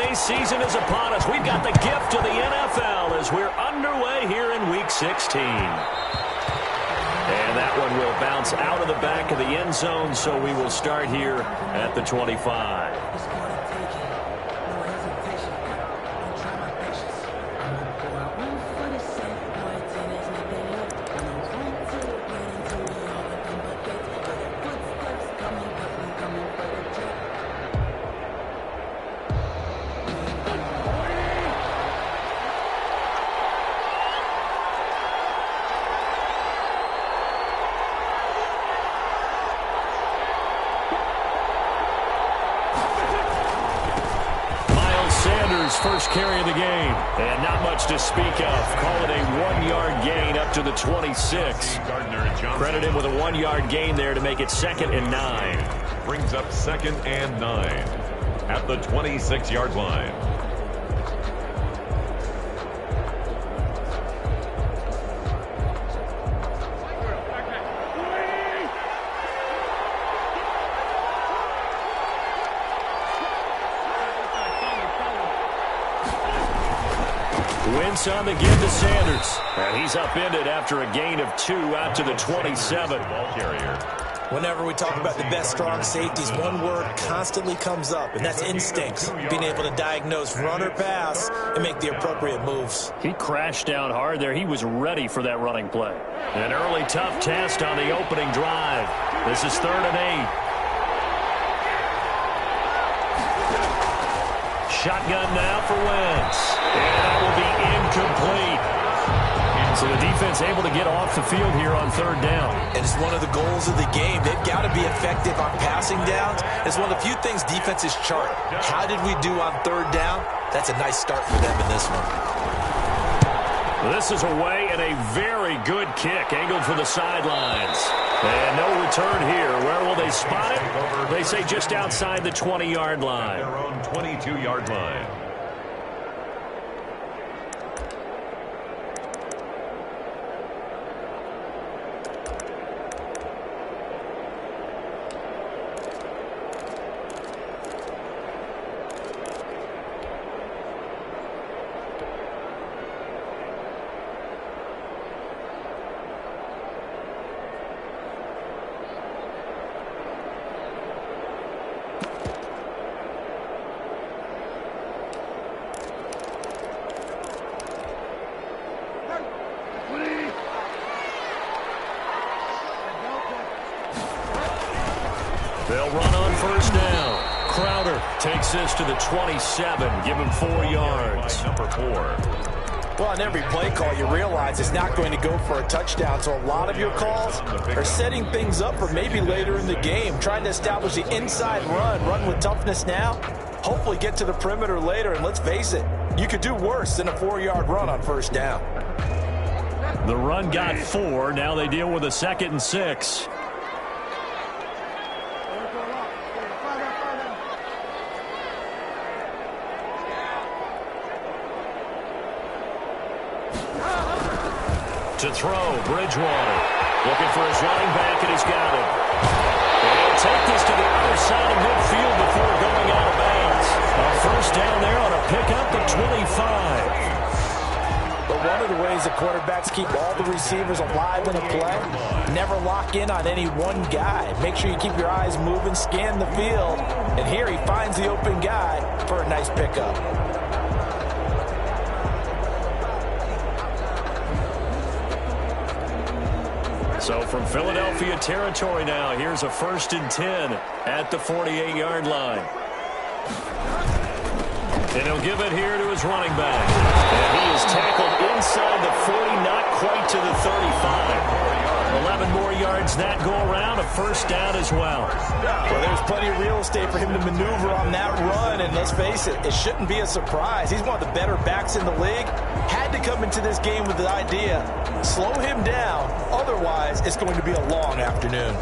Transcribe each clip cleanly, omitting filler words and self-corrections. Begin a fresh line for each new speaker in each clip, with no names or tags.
NBA season is upon us. We've got the gift of the NFL as we're underway here in Week 16. And that one will bounce out of the back of the end zone, so we will start here at the 25. First carry of the game, and not much to speak of. Call it a 1-yard gain up to the 26. Credit him with a 1-yard gain there to make it 2nd and 9.
Brings up 2nd and 9 at the 26-yard line.
Wentz on the give to Sanders. And he's upended after a gain of 2 out to the 27.
Whenever we talk about the best strong safeties, one word constantly comes up, and that's instincts. Being able to diagnose run or pass and make the appropriate moves.
He crashed down hard there. He was ready for that running play. An early tough test on the opening drive. This is 3rd and 8. Shotgun now for Wentz. And that will be incomplete. So the defense able to get off the field here on 3rd down.
And it's one of the goals of the game. They've got to be effective on passing downs. It's one of the few things defenses chart. How did we do on 3rd down? That's a nice start for them in this one.
This is away and a very good kick angled for the sidelines. And no return here. Where will they spot it? They say just outside the 20-yard line.
Their own 22-yard line.
They'll run on 1st down. Crowder takes this to the 27. Give him 4 yards.
Number 4.
Well, on every play call, you realize it's not going to go for a touchdown. So a lot of your calls are setting things up for maybe later in the game, trying to establish the inside run with toughness now, hopefully get to the perimeter later. And let's face it, you could do worse than a 4-yard run on 1st down.
The run got 4. Now they deal with a 2nd and 6. To throw, Bridgewater. Looking for his running back, and he's got him. And he'll take this to the other side of midfield before going out of bounds. A 1st down there on a pickup at 25.
But one of the ways the quarterbacks keep all the receivers alive in a play, never lock in on any one guy. Make sure you keep your eyes moving, scan the field. And here he finds the open guy for a nice pickup.
So from Philadelphia territory now, here's a 1st and 10 at the 48-yard line. And he'll give it here to his running back. And he is tackled inside the 40, not quite to the 35. 11 more yards that go around, a 1st down as well.
Well, there's plenty of real estate for him to maneuver on that run, and let's face it, it shouldn't be a surprise. He's one of the better backs in the league. Had to come into this game with the idea, slow him down, otherwise it's going to be a long afternoon.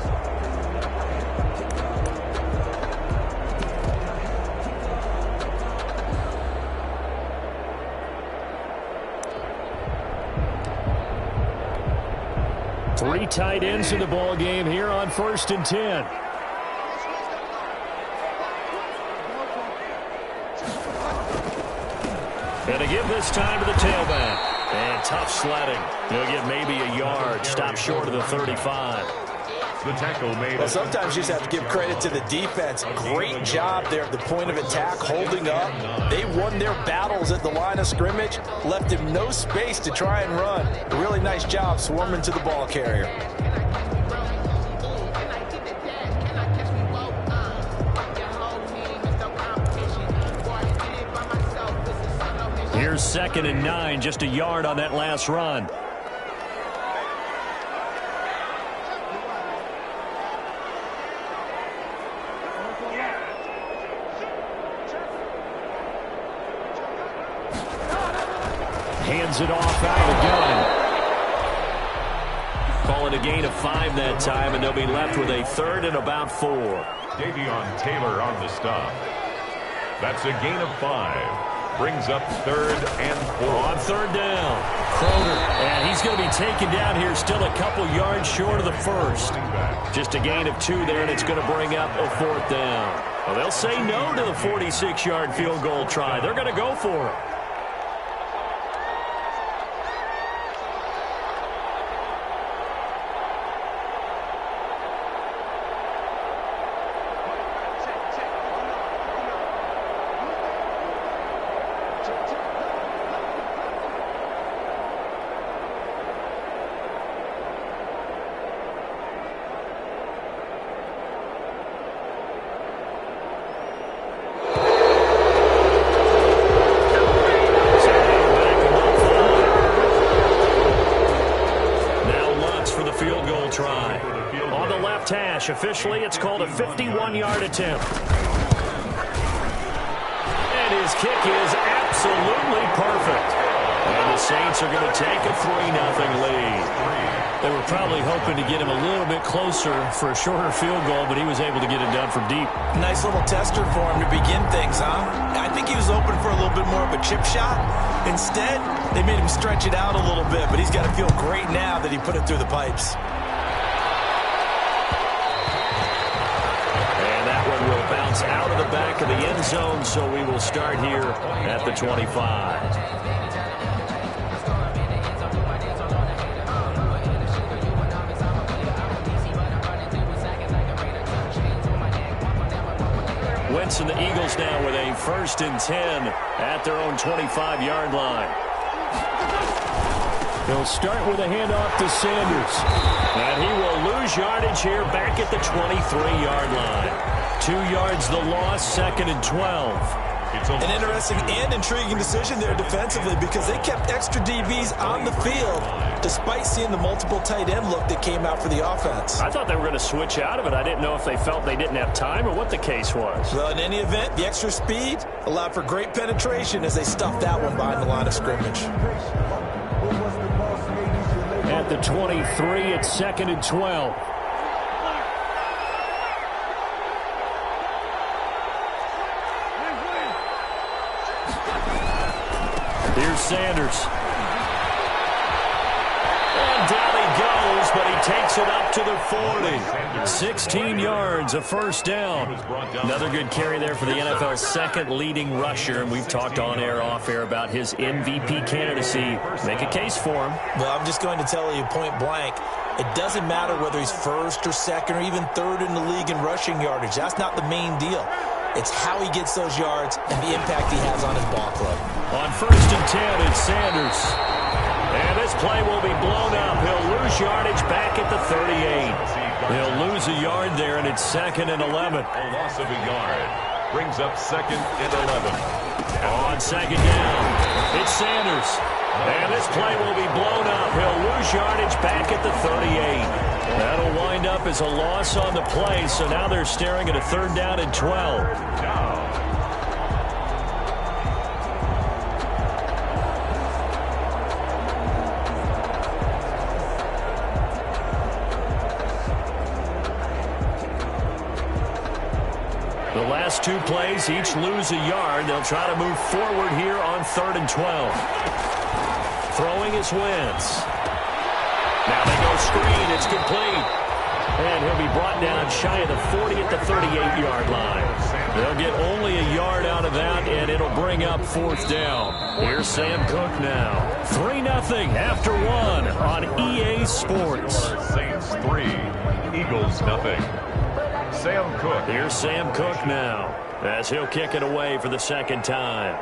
Three tight ends in the ball game here on 1st and 10. And to give this time to the tailback. And tough sledding. He'll get maybe a yard. Stop short of the 35.
The tackle made.
Well, sometimes you just have to give credit to the defense. Great job there at the point of attack, holding up. They won their battles at the line of scrimmage, left him no space to try and run. A really nice job swarming to the ball carrier.
Here's 2nd and 9, just a yard on that last run. Hands it off out of the gun. Call it a gain of 5 that time, and they'll be left with a 3rd and about 4.
Davion Taylor on the stop. That's a gain of 5. Brings up 3rd and 4.
On 3rd down, Kroger. And he's going to be taken down here, still a couple yards short of the 1st. Just a gain of 2 there, and it's going to bring up a 4th down. Well, they'll say no to the 46-yard field goal try. They're going to go for it. Officially, it's called a 51-yard attempt. And his kick is absolutely perfect. And the Saints are going to take a 3-0 lead. They were probably hoping to get him a little bit closer for a shorter field goal, but he was able to get it done from deep.
Nice little tester for him to begin things, huh? I think he was open for a little bit more of a chip shot. Instead, they made him stretch it out a little bit, but he's got to feel great now that he put it through the pipes.
Will bounce out of the back of the end zone, so we will start here at the 25. Wentz and the Eagles now with a 1st and 10 at their own 25-yard line. He'll start with a handoff to Sanders. And he will lose yardage here back at the 23-yard line. 2 yards the loss, 2nd and 12.
An interesting and intriguing decision there defensively because they kept extra DBs on the field despite seeing the multiple tight end look that came out for the offense.
I thought they were going to switch out of it. I didn't know if they felt they didn't have time or what the case was.
Well, in any event, the extra speed allowed for great penetration as they stuffed that one behind the line of scrimmage.
At the 23, it's 2nd and 12. Here's Sanders. And down he goes, but he takes it up to the 40. 16 yards, a 1st down. Another good carry there for the NFL's 2nd leading rusher. And we've talked on air, off air about his MVP candidacy. Make a case for him.
Well, I'm just going to tell you point blank. It doesn't matter whether he's 1st or 2nd or even 3rd in the league in rushing yardage. That's not the main deal. It's how he gets those yards and the impact he has on his ball club.
On 1st and 10, it's Sanders. And this play will be blown up. He'll lose yardage back at the 38. He'll lose a yard there, and it's 2nd and 11.
A loss of a yard. Brings up 2nd and 11.
On 2nd down, it's Sanders. And this play will be blown up. He'll lose yardage back at the 38. That'll wind up as a loss on the play, so now they're staring at a 3rd down and 12. The last 2 plays, each lose a yard. They'll try to move forward here on 3rd and 12. Throwing is Wentz. Now they go screen. It's complete. And he'll be brought down shy of the 40 at the 38-yard line. They'll get only a yard out of that, and it'll bring up 4th down. Here's Sam Cook now. 3-0 after 1 on EA Sports.
Saints 3, Eagles 0. Sam Cook.
Here's Sam Cook now as he'll kick it away for the 2nd time.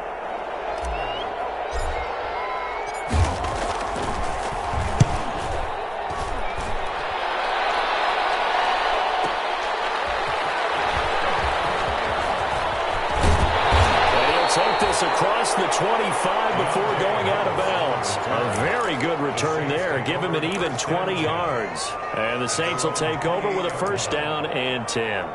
Across the 25 before going out of bounds. A very good return there. Give him an even 20 yards. And the Saints will take over with a 1st down and 10.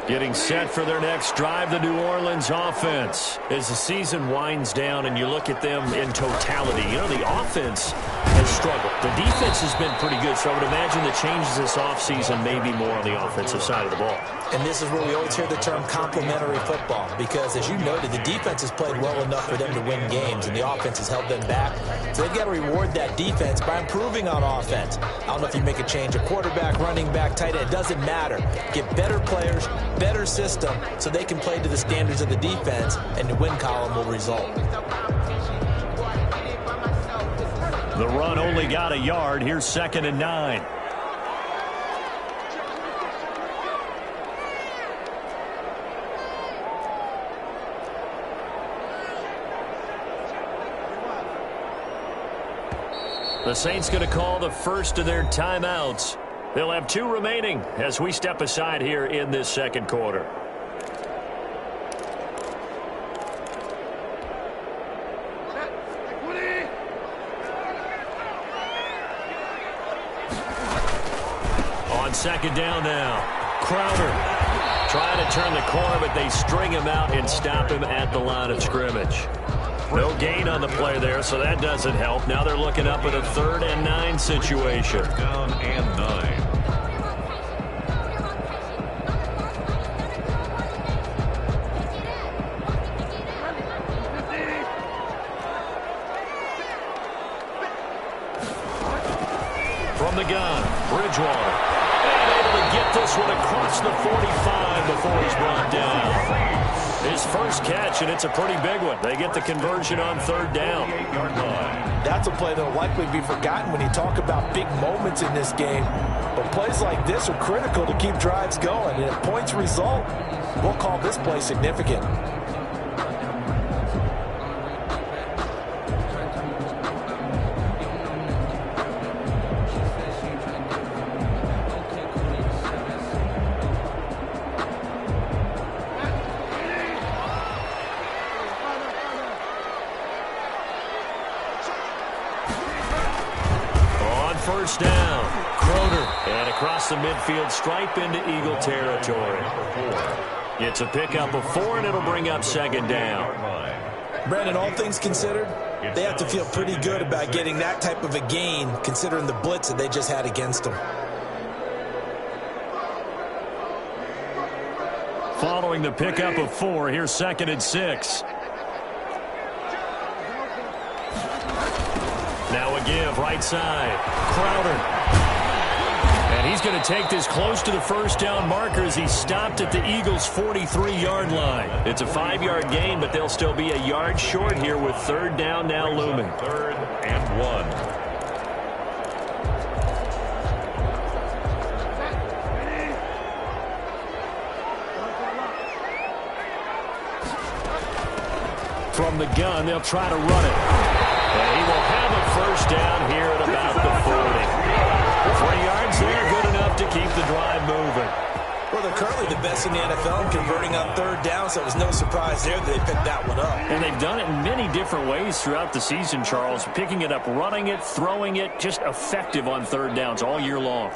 Getting set for their next drive, the New Orleans offense. As the season winds down and you look at them in totality, you know, the offense has struggled. The defense has been pretty good, so I would imagine the changes this offseason may be more on the offensive side of the ball.
And this is where we always hear the term complementary football, because as you noted, the defense has played well enough for them to win games, and the offense has held them back. So they've got to reward that defense by improving on offense. I don't know if you make a change, a quarterback, running back, tight end, it doesn't matter. Get better players, better system, so they can play to the standards of the defense, and the win column will result.
The run only got a yard. Here's 2nd and 9. The Saints going to call the first of their timeouts. They'll have 2 remaining as we step aside here in this 2nd quarter. On 2nd down now, Crowder trying to turn the corner, but they string him out and stop him at the line of scrimmage. No gain on the play there, so that doesn't help. Now they're looking up at a 3rd and 9 situation.
Down and 9.
From the gun, Bridgewater. And able to get this one across the 45 before he's brought down. His first catch, and it's a pretty big one. They get the conversion on 3rd down.
That's a play that will likely be forgotten when you talk about big moments in this game. But plays like this are critical to keep drives going. And if points result, we'll call this play significant.
First down, Crowder, and across the midfield stripe into Eagle territory. It's a pickup of 4, and it'll bring up 2nd down.
Brandon, all things considered, they have to feel pretty good about getting that type of a gain, considering the blitz that they just had against them.
Following the pickup of 4, here's 2nd and 6. Now a give, right side, Crowder. And he's going to take this close to the 1st down marker as he stopped at the Eagles' 43-yard line. It's a 5-yard gain, but they'll still be a yard short here with 3rd down now looming.
3rd and 1.
From the gun, they'll try to run it. And he will have a 1st down here at about the 40. 3 yards there, good enough to keep the drive moving.
Well, they're currently the best in the NFL in converting on 3rd down, so it was no surprise there that they picked that one up.
And they've done it in many different ways throughout the season, Charles. Picking it up, running it, throwing it, just effective on 3rd downs all year long.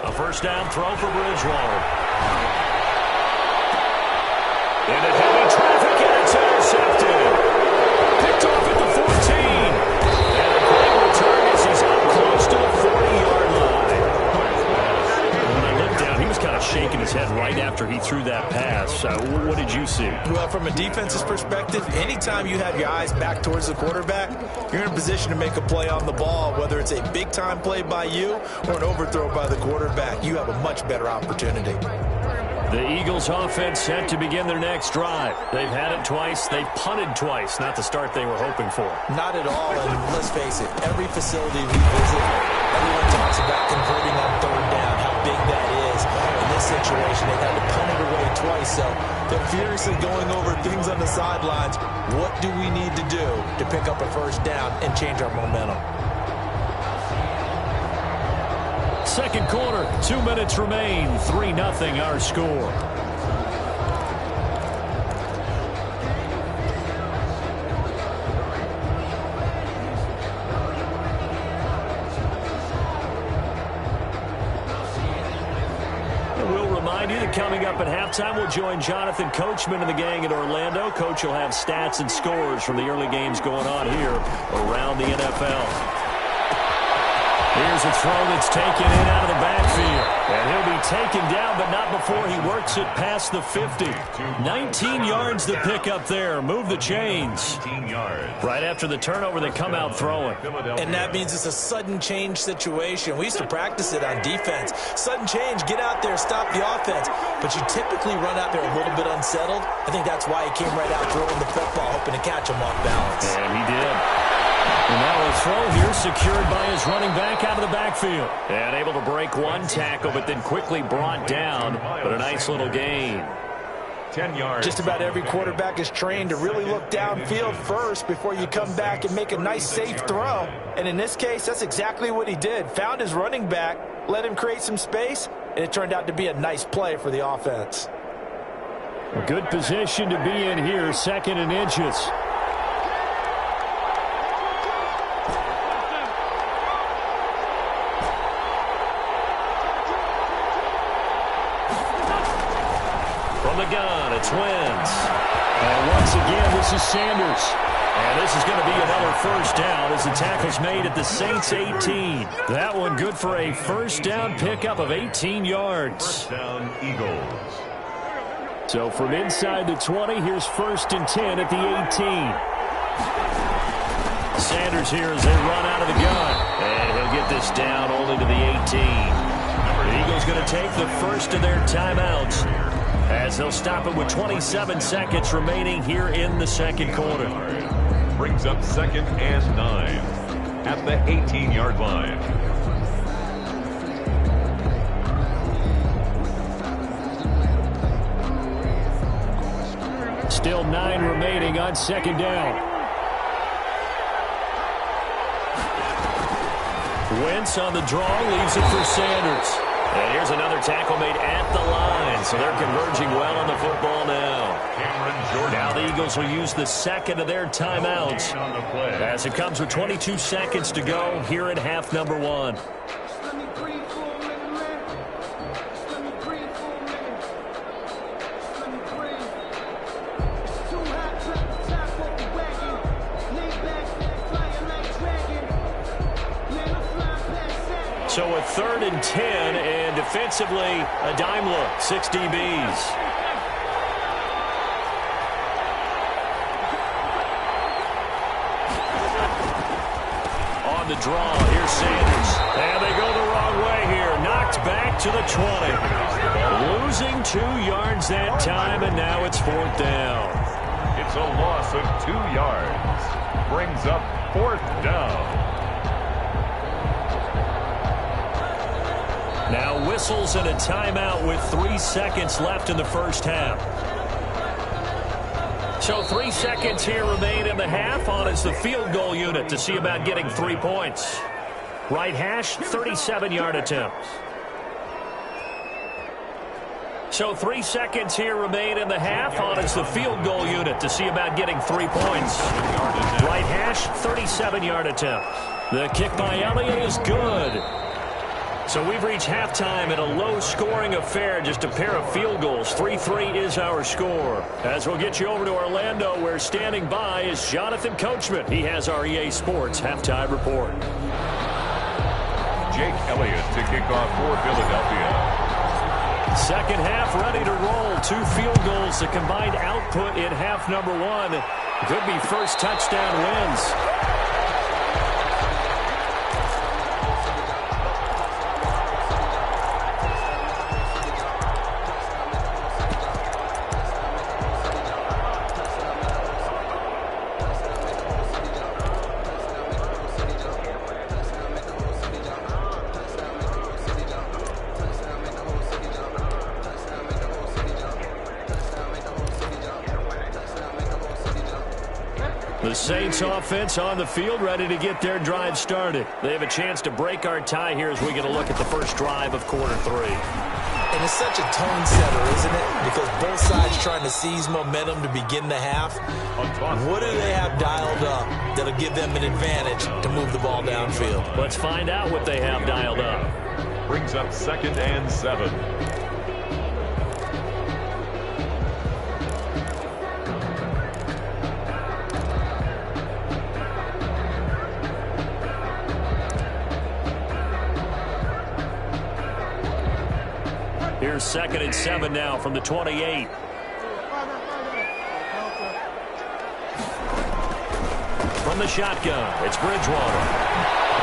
A 1st down throw for Bridgewater. Into heavy traffic, and it's intercepted. his head right after he threw that pass. What did you see?
Well, from a defense's perspective, anytime you have your eyes back towards the quarterback, you're in a position to make a play on the ball, whether it's a big-time play by you or an overthrow by the quarterback. You have a much better opportunity.
The Eagles offense set to begin their next drive. They've had it twice. They've punted twice. Not the start they were hoping for.
Not at all, and let's face it, every facility we visit, everyone talks about converting on third down, how big that is. In this situation, they've had to punt it away twice, so they're furiously going over things on the sidelines. What do we need to do to pick up a first down and change our momentum?
Second quarter, 2 minutes remain. 3-0 our score. We'll remind you that coming up at halftime, we'll join Jonathan Coachman and the gang in Orlando. Coach will have stats and scores from the early games going on here around the NFL. Here's a throw that's taken in out of the backfield. And he'll be taken down, but not before he works it past the 50. 19 yards to pick up there. Move the chains. Right after the turnover, they come out throwing.
And that means it's a sudden change situation. We used to practice it on defense. Sudden change, get out there, stop the offense. But you typically run out there a little bit unsettled. I think that's why he came right out throwing the football, hoping to catch him off balance.
And he did. And now a throw here secured by his running back out of the backfield. And able to break one tackle, but then quickly brought down. But a nice little gain.
10 yards.
Just about every quarterback is trained to really look downfield first before you come back and make a nice, safe throw. And in this case, that's exactly what he did. Found his running back, let him create some space, and it turned out to be a nice play for the offense.
A good position to be in here, 2nd and inches. From the gun, it's Wentz. And once again, this is Sanders. And this is going to be another first down as the tackle's made at the Saints' 18. That one good for a first down pickup of 18 yards.
First down, Eagles.
So from inside the 20, here's 1st and 10 at the 18. Sanders here as they run out of the gun. And he'll get this down only to the 18. The Eagles going to take the first of their timeouts as they'll stop it with 27 seconds remaining here in the second quarter.
Brings up 2nd and 9 at the 18-yard line.
Still 9 remaining on 2nd down. Wentz on the draw, leaves it for Sanders. And here's another tackle made at the line, so they're converging well on the football now. Now the Eagles will use the second of their timeouts as it comes with 22 seconds to go here in half number 1. So a 3rd and 10, and defensively, a dime look, 6 DBs. On the draw, here's Sanders. And they go the wrong way here. Knocked back to the 20. Losing 2 yards that time, and now it's 4th down.
It's a loss of 2 yards. Brings up 4th down.
Now whistles and a timeout with 3 seconds left in the first half. So 3 seconds here remain in the half. On is the field goal unit to see about getting 3 points. Right hash, 37-yard attempt. So 3 seconds here remain in the half. On is the field goal unit to see about getting 3 points. Right hash, 37-yard attempt. The kick by Elliott is good. So we've reached halftime in a low-scoring affair, just a pair of field goals. 3-3 is our score. As we'll get you over to Orlando, where standing by is Jonathan Coachman. He has our EA Sports halftime report.
Jake Elliott to kick off for Philadelphia.
Second half ready to roll. 2 field goals, the combined output in half number 1. Could be first touchdown wins. The Saints offense on the field, ready to get their drive started. They have a chance to break our tie here as we get a look at the first drive of quarter 3.
And it's such a tone setter, isn't it? Because both sides trying to seize momentum to begin the half. What do they have dialed up that'll give them an advantage to move the ball downfield?
Let's find out what they have dialed up.
Brings up 2nd and 7.
Here's 2nd and 7 now from the 28. From the shotgun, it's Bridgewater.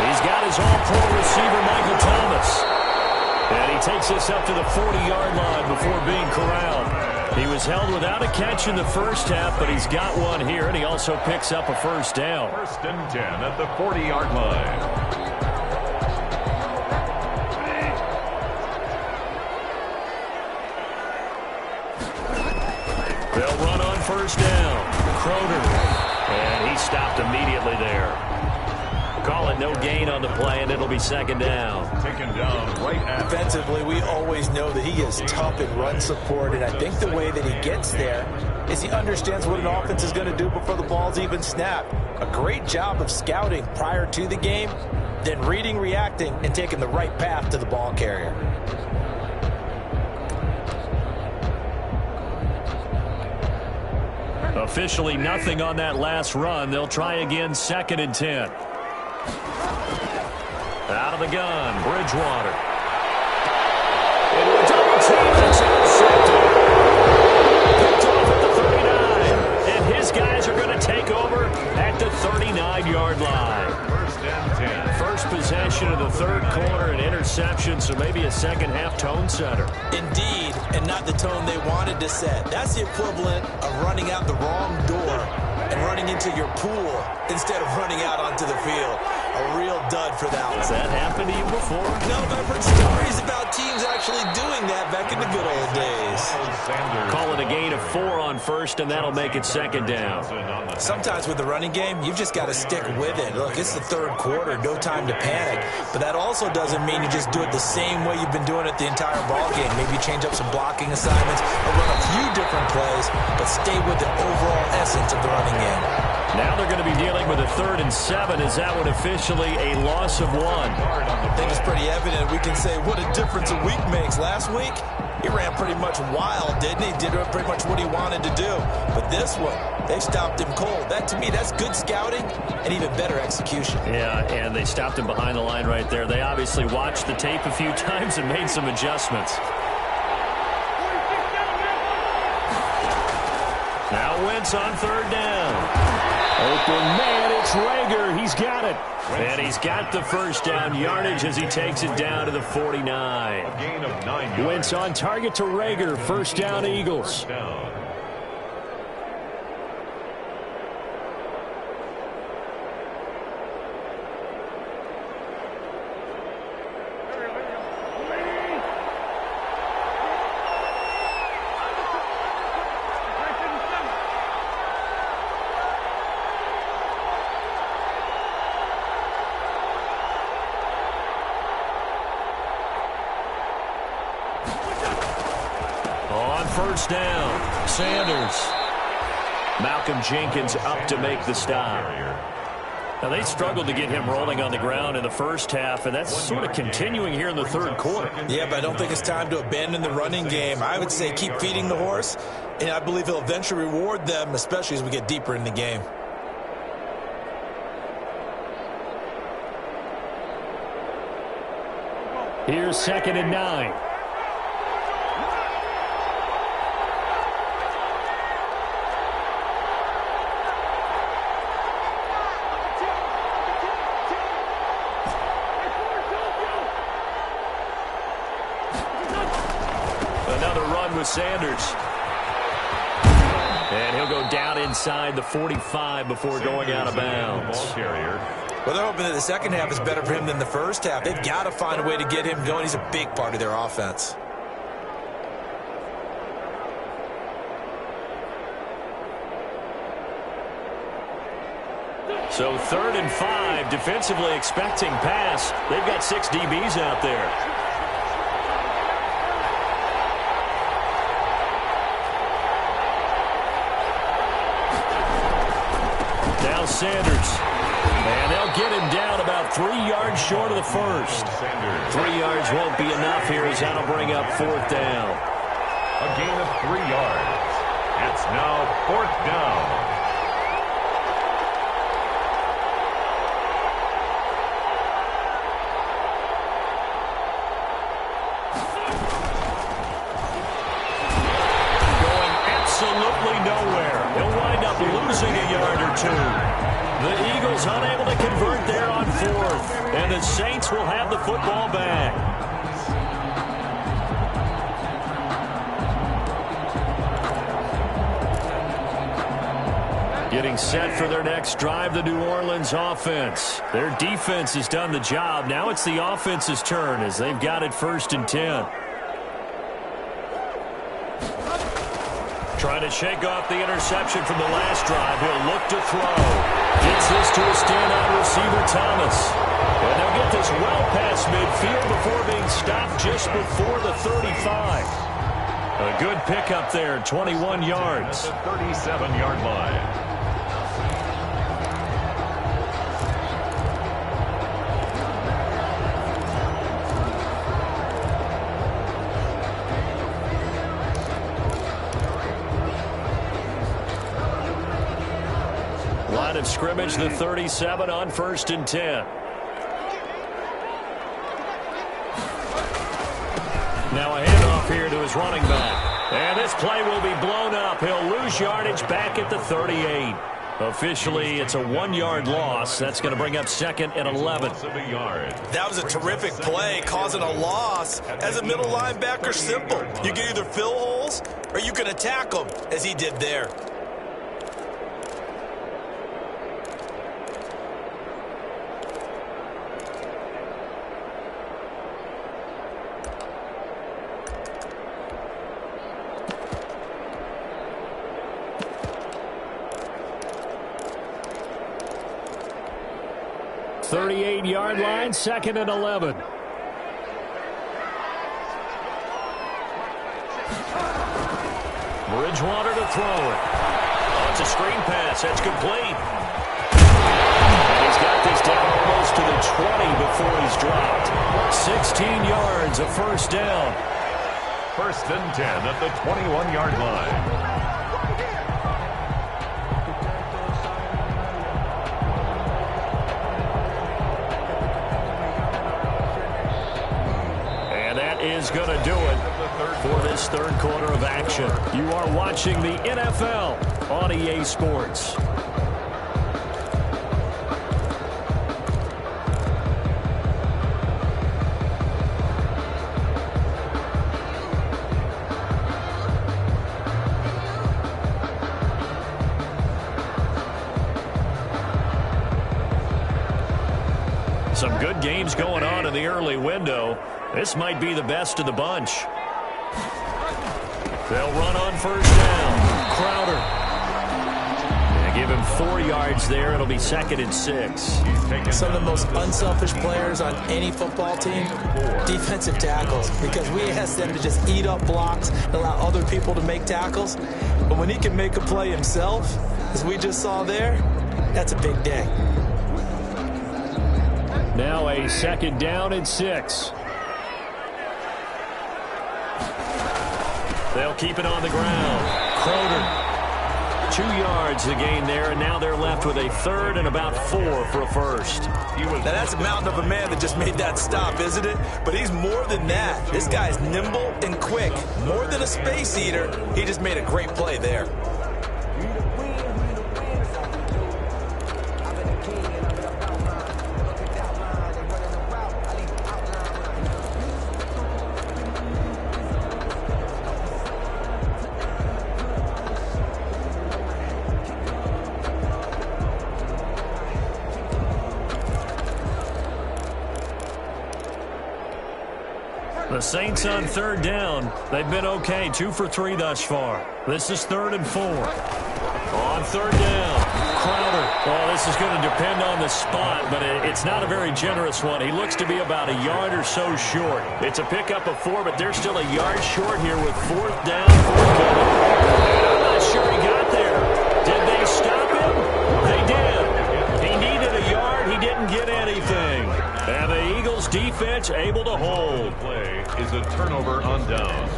He's got his all-pro receiver, Michael Thomas. And he takes this up to the 40-yard line before being corralled. He was held without a catch in the first half, but he's got one here, and he also picks up a first down.
1st and 10 at the 40-yard line.
They'll run on first down. Croder. And he stopped immediately there. Call it no gain on the play, and it'll be 2nd down.
Taken down right at.
Defensively, we always know that he is tough in run support, and I think the way that he gets there is he understands what an offense is going to do before the ball's even snapped. A great job of scouting prior to the game, then reading, reacting, and taking the right path to the ball carrier.
Officially nothing on that last run. They'll try again, 2nd and 10. Out of the gun, Bridgewater. Into a double team, it's intercepted. Picked off at the 39. And his guys are going to take over at the 39-yard line.
1st and 10.
First possession of the 3rd quarter, an interception, so maybe a second-half tone setter.
Indeed, and not the tone they wanted to set. That's the equivalent of running out the wrong door and running into your pool instead of running out onto the field. A real dud for that one.
Has that happened to you before?
No, but I've heard stories about teams actually doing that back in the good old days.
Call it a gain of 4 on first, and that'll make it 2nd down.
Sometimes with the running game, you've just got to stick with it. Look, it's the 3rd quarter, no time to panic. But that also doesn't mean you just do it the same way you've been doing it the entire ball game. Maybe you change up some blocking assignments or run a few different plays, but stay with the overall essence of the running game.
Now they're going to be dealing with a 3rd and 7. Is that one officially a loss of 1?
I think it's pretty evident. We can say what a difference a week makes. Last week, he ran pretty much wild, didn't he? Did pretty much what he wanted to do. But this one, they stopped him cold. That, to me, that's good scouting and even better execution.
Yeah, and they stopped him behind the line right there. They obviously watched the tape a few times and made some adjustments. Now Wentz on 3rd down. Open man, it's Rager. He's got it. And he's got the first down yardage as he takes it down to the 49.
A gain of 9 yards.
Wentz on target to Rager. First down, Eagles.
First down.
First down, Sanders. Malcolm Jenkins up to make the stop. Now, they struggled to get him rolling on the ground in the first half, and that's sort of continuing here in the 3rd quarter.
Yeah, but I don't think it's time to abandon the running game. I would say keep feeding the horse, and I believe he'll eventually reward them, especially as we get deeper in the game.
Here's 2nd and 9. Sanders. And he'll go down inside the 45 before going out of bounds.
Well, they're hoping that the second half is better for him than the first half. They've got to find a way to get him going. He's a big part of their offense.
So 3rd and 5, defensively expecting pass. They've got 6 DBs out there. Now Sanders. And they'll get him down about 3 yards short of the first. 3 yards won't be enough here as that'll bring up 4th down.
A gain of 3 yards. It's now 4th down.
Absolutely nowhere. He'll wind up losing a yard or 2. The Eagles unable to convert there on 4th. And the Saints will have the football back. Getting set for their next drive, the New Orleans offense. Their defense has done the job. Now it's the offense's turn as they've got it 1st and 10. Trying to shake off the interception from the last drive. He'll look to throw. Gets this to a standout receiver, Thomas. And they'll get this well past midfield before being stopped just before the 35. A good pickup there, 21 yards.
At the 37-yard line.
Line of scrimmage, the 37 on 1st and 10. Now a handoff here to his running back. And this play will be blown up. He'll lose yardage back at the 38. Officially, it's a 1-yard loss. That's going to bring up 2nd and 11.
That was a terrific play, causing a loss. As a middle linebacker, simple. You can either fill holes or you can attack them, as he did there.
Yard line, 2nd and 11. Bridgewater to throw it. Oh, it's a screen pass. That's complete. And he's got this down almost to the 20 before he's dropped. 16 yards, a 1st down.
1st and 10 at the 21-yard line.
Is going to do it for this 3rd quarter of action. You are watching the NFL on EA Sports. Some good games going on in the early window. This might be the best of the bunch. They'll run on 1st down. Crowder. And give him 4 yards there. It'll be 2nd and 6.
Some of the most unselfish players on any football team, defensive tackles, because we ask them to just eat up blocks and allow other people to make tackles. But when he can make a play himself, as we just saw there, that's a big day.
Now a 2nd down and 6. They'll keep it on the ground. Crowder. 2 yards the gain there, and now they're left with a 3rd and about 4 for a 1st.
Now that's a mountain of a man that just made that stop, isn't it? But he's more than that. This guy's nimble and quick. More than a space eater, he just made a great play there.
The Saints on third down. They've been okay, 2 for 3 thus far. This is 3rd and 4. On third down, Crowder. Well, this is going to depend on the spot, but it's not a very generous one. He looks to be about a yard or so short. It's a pickup of 4, but they're still a yard short here with 4th down, 4th coming. I'm not sure he got there. Did they stop him? They did. He needed a yard. He didn't get anything. And the Eagles defense able to hold.
Play is a turnover on downs.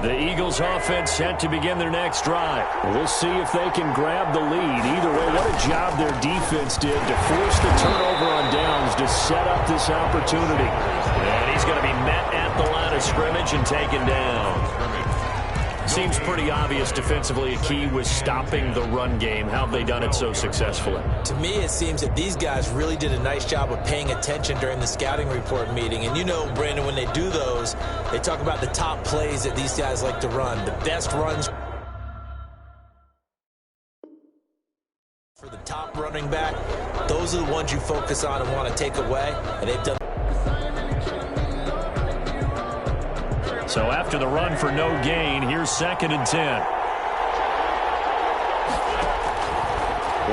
The Eagles offense set to begin their next drive. We'll see if they can grab the lead. Either way, what a job their defense did to force the turnover on downs to set up this opportunity. And he's going to be met at the line of scrimmage and taken down. Seems pretty obvious defensively a key was stopping the run game. How have they done it so successfully?
To me, it seems that these guys really did a nice job of paying attention during the scouting report meeting. And you know, Brandon, when they do those, they talk about the top plays that these guys like to run. The best runs for the top running back, those are the ones you focus on and want to take away. And they've done.
So after the run for no gain, here's 2nd and 10.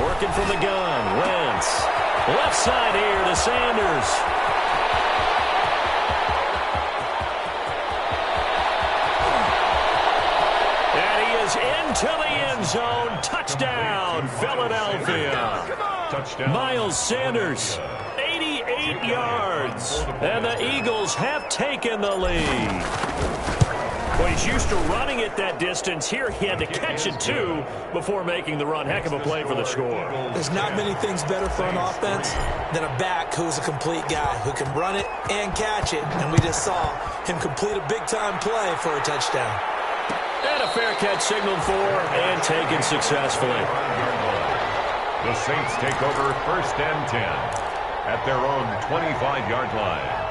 Working from the gun, Wentz. Left side here to Sanders. And he is into the end zone. Touchdown, Philadelphia.
Touchdown.
Miles Sanders. 88 yards. And the Eagles have taken the lead. Well, he's used to running it that distance. Here he had to catch it, too, before making the run. Heck of a play for the score.
There's not many things better for an offense than a back who's a complete guy who can run it and catch it. And we just saw him complete a big-time play for a touchdown.
And a fair catch signaled for and taken successfully.
The Saints take over 1st and 10 at their own 25-yard line.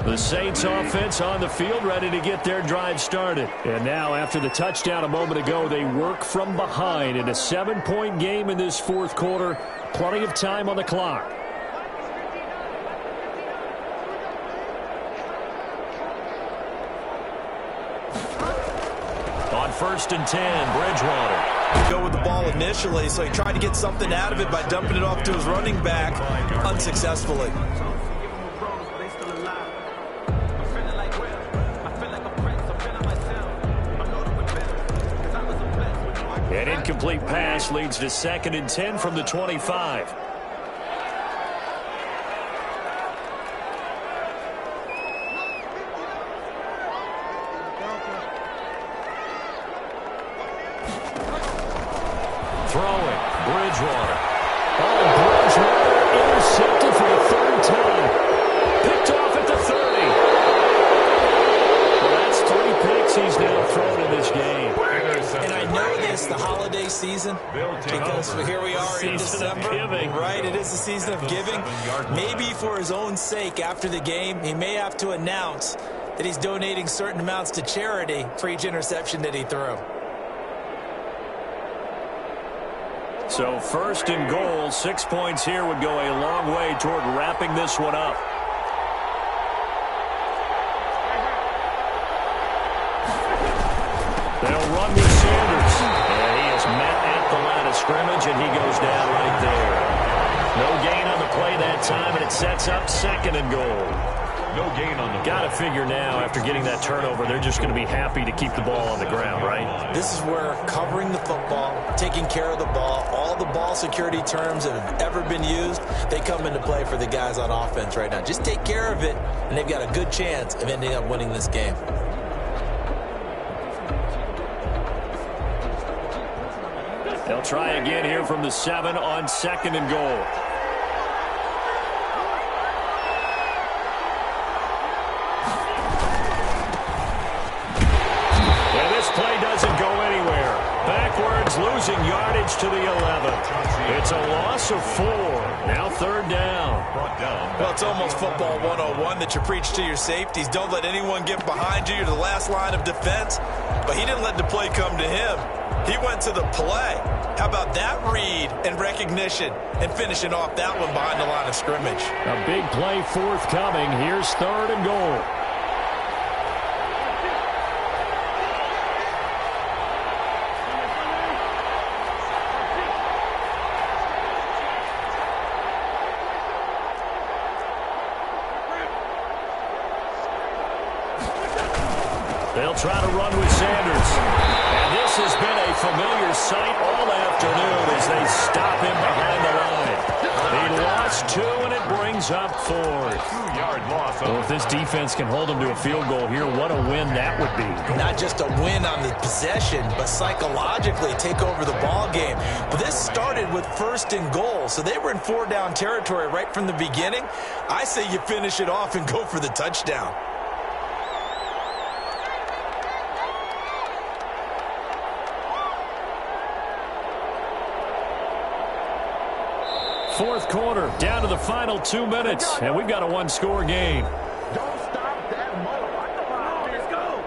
The Saints offense on the field ready to get their drive started. And now after the touchdown a moment ago, they work from behind in a 7-point game in this 4th quarter. Plenty of time on the clock. On 1st and 10, Bridgewater.
Go with the ball initially, so he tried to get something out of it by dumping it off to his running back unsuccessfully.
An incomplete pass leads to 2nd and 10 from the 25. Throwing, Bridgewater. Oh, Bridgewater intercepted for the 3rd time. Picked off at the 30. Well, that's 3 picks he's now thrown in this game.
And I know this, the holiday season, because here we are in December, right? It is the season of giving. Maybe for his own sake after the game, he may have to announce that he's donating certain amounts to charity for each interception that he threw.
So 1st and goal, 6 points here would go a long way toward wrapping this one up. They'll run with Sanders. And he is met at the line of scrimmage, and he goes down right there. No gain on the play that time, and it sets up 2nd and goal.
No gain on the
Got to figure now, after getting that turnover, they're just going to be happy to keep the ball on the ground, right?
This is where covering the football, taking care of the ball, all the ball security terms that have ever been used, they come into play for the guys on offense right now. Just take care of it, and they've got a good chance of ending up winning this game.
They'll try again here from the 7 on 2nd and goal. And this play He's losing yardage to the 11. It's a loss of 4. Now third down.
Well, it's almost football 101 that you preach to your safeties. Don't let anyone get behind you. You're the last line of defense. But he didn't let the play come to him. He went to the play. How about that read and recognition and finishing off that one behind the line of scrimmage?
A big play forthcoming. Here's third and goal. They'll try to run with Sanders. And this has been a familiar sight all afternoon as they stop him behind the line. He lost 2, and it brings up 4.
2-yard loss.
Well, if this defense can hold them to a field goal here, what a win that would be.
Not just a win on the possession, but psychologically take over the ball game. But this started with 1st and goal, so they were in 4-down territory right from the beginning. I say you finish it off and go for the touchdown.
Fourth quarter, down to the final 2 minutes, and we've got a 1-score game.
Don't stop that motor. Let's go.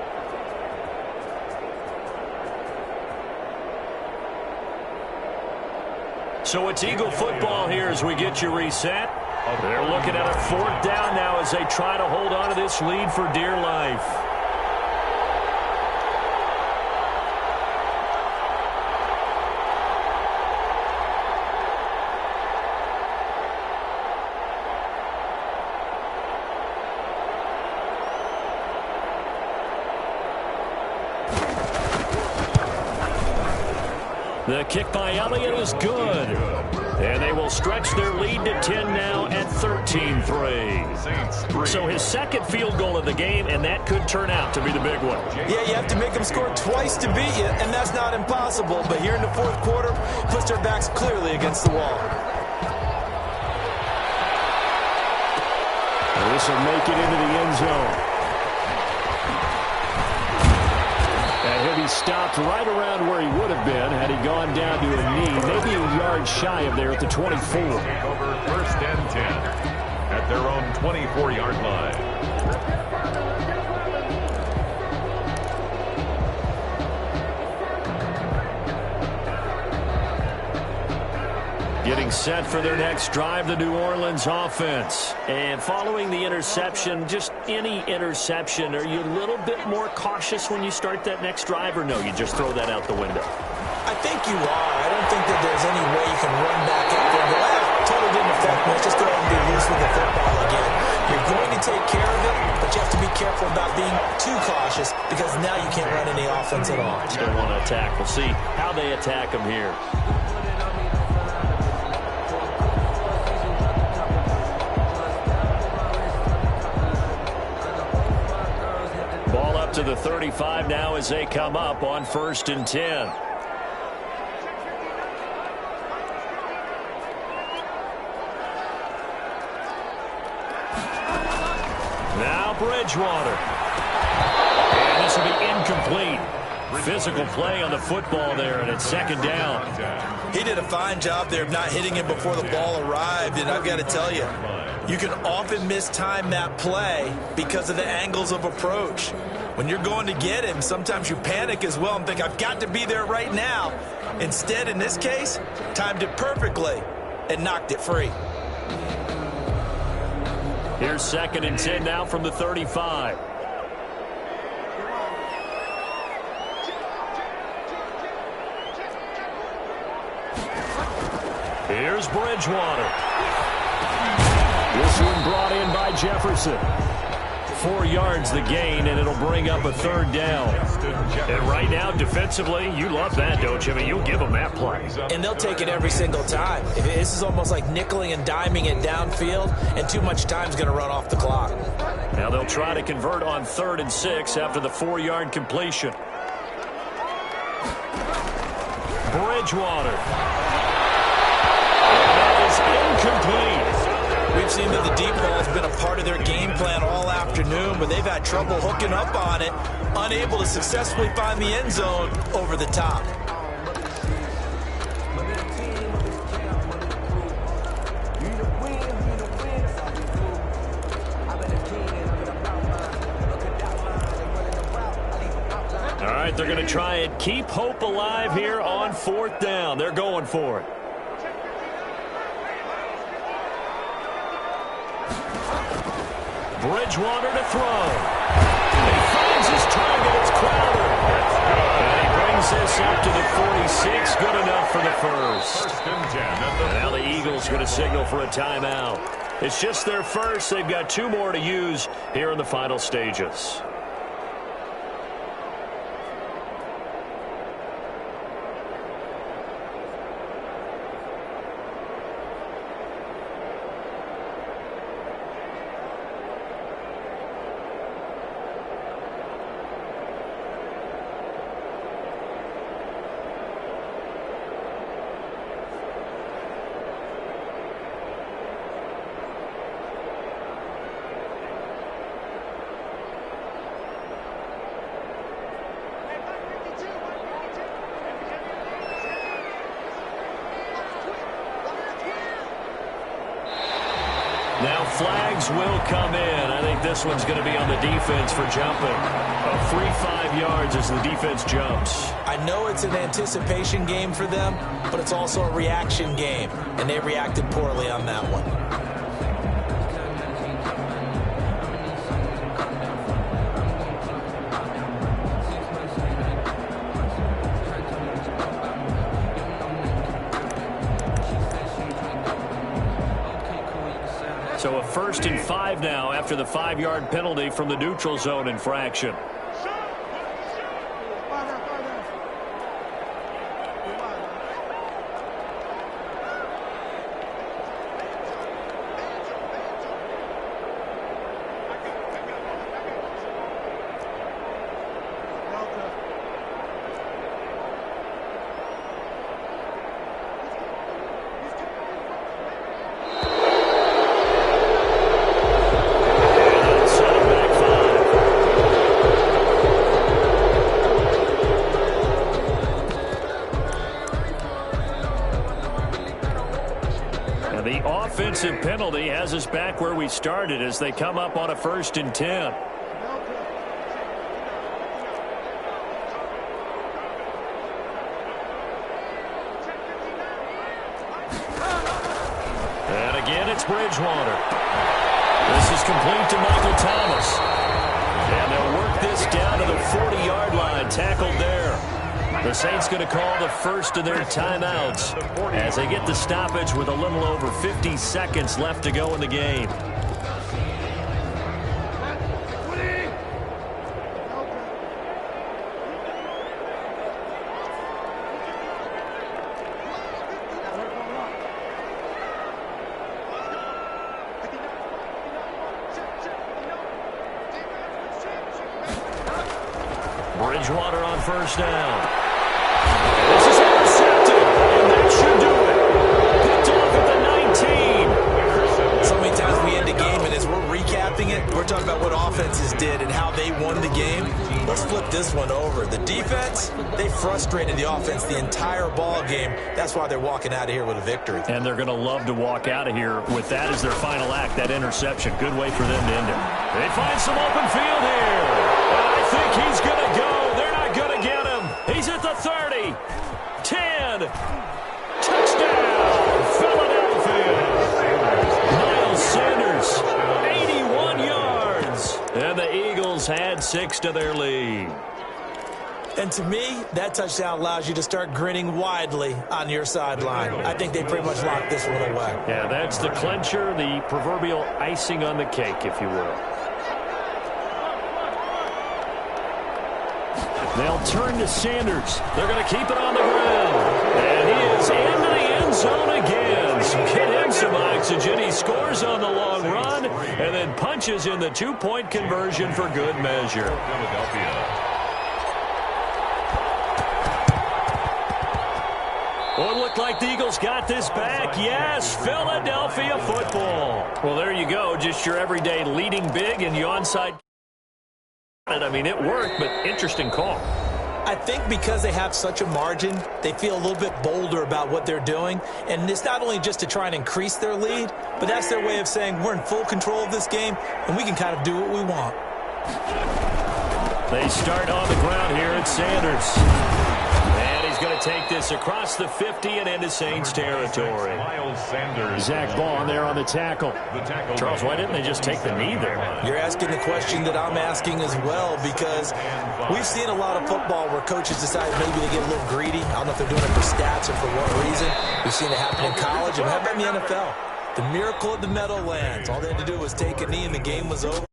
So it's Eagle football here as we get you reset. They're looking at a 4th down now as they try to hold on to this lead for dear life. The kick by Elliott is good. And they will stretch their lead to 10 now at 13-3. So his second field goal of the game, and that could turn out to be the big one.
Yeah, you have to make them score twice to beat you, and that's not impossible. But here in the fourth quarter, puts their backs clearly against the wall.
And this will make it into the end zone. And he'll be stopped right around where he would have been had he gone down to a knee, maybe a yard shy of there at the 24.
Over 1st and 10 at their own 24-yard line.
Getting set for their next drive, the New Orleans offense. And following the interception, just any interception, are you a little bit more cautious when you start that next drive, or no, you just throw that out the window?
I think you are. I don't think that there's any way you can run back after and go, totally didn't affect me. Let's just go ahead and be loose with the football again. You're going to take care of it, but you have to be careful about being too cautious because now you can't run any offense at all.
Still want to attack. We'll see how they attack them here. To the 35 now as they come up on 1st and 10. Now Bridgewater. And this will be incomplete. Physical play on the football there, and it's 2nd down.
He did a fine job there of not hitting him before the ball arrived, and I've got to tell you, you can often mistime that play because of the angles of approach. When you're going to get him, sometimes you panic as well and think, I've got to be there right now. Instead, in this case, timed it perfectly and knocked it free.
Here's 2nd and 10 now from the 35. Here's Bridgewater. This one brought in by Jefferson. 4 yards the gain, and it'll bring up a 3rd down. And right now, defensively, you love that, don't you? I mean, you'll give them that play.
And they'll take it every single time. This is almost like nickeling and diming it downfield, and too much time's going to run off the clock.
Now they'll try to convert on 3rd and 6 after the 4-yard completion. Bridgewater. And that is incomplete.
We've seen that the deep ball has been a part of their game plan all afternoon, but they've had trouble hooking up on it, unable to successfully find the end zone over the top.
right, they're going to try and keep hope alive here on 4th down. They're going for it. Bridgewater to throw. He finds his target. It's Crowder. And he brings this up to the 46. Good enough for the first. And now the Eagles going to signal for a timeout. It's just their first. They've got 2 more to use here in the final stages. Now flags will come in. I think this one's going to be on the defense for jumping. 3-5 yards as the defense jumps.
I know it's an anticipation game for them, but it's also a reaction game, and they reacted poorly on that one.
So a 1st and 5 now after the 5-yard penalty from the neutral zone infraction. Offensive penalty has us back where we started as they come up on a 1st and 10. And again, it's Bridgewater. This is complete to Michael Thomas. And they'll work this down to the 40-yard line, tackled there. The Saints going to call the first of their timeouts as they get the stoppage with a little over 50 seconds left to go in the game. Bridgewater on 1st down. This is intercepted, and that should do it. Picked off at the 19.
So many times we end a game, and as we're recapping it, we're talking about what offenses did and how they won the game. Let's flip this one over. The defense, they frustrated the offense the entire ball game. That's why they're walking out of here with a victory.
And they're going to love to walk out of here with that as their final act, that interception. Good way for them to end it. They find some open field here. And I think he's going to go. They're not going to get him. He's at the 30. 10. Touchdown, Philadelphia. Miles Sanders, 81 yards. And the Eagles had 6 to their lead.
And to me, that touchdown allows you to start grinning widely on your sideline. I think they pretty much locked this one away.
Yeah, that's the clincher, the proverbial icing on the cake, if you will. They'll turn to Sanders. They're going to keep it on the ground. And he is into the end zone again. So get him some oxygen. He scores on the long run and then punches in the 2-point conversion for good measure.
Philadelphia.
Well, it looked like the Eagles got this back. Yes, Philadelphia football. Well, there you go. Just your everyday leading big and you onside. I mean, it worked, but interesting call.
I think because they have such a margin, they feel a little bit bolder about what they're doing. And it's not only just to try and increase their lead, but that's their way of saying we're in full control of this game, and we can kind of do what we want.
They start on the ground here at Sanders. And he's going to take this across the 50 and into Saints territory.
Zach Bond there on the tackle.
Charles, why didn't they just take the knee there?
You're asking the question that I'm asking as well, because we've seen a lot of football where coaches decide maybe to get a little greedy. I don't know if they're doing it for stats or for what reason. We've seen it happen in college and how about in the NFL? The miracle of the Meadowlands. All they had to do was take a knee and the game was over.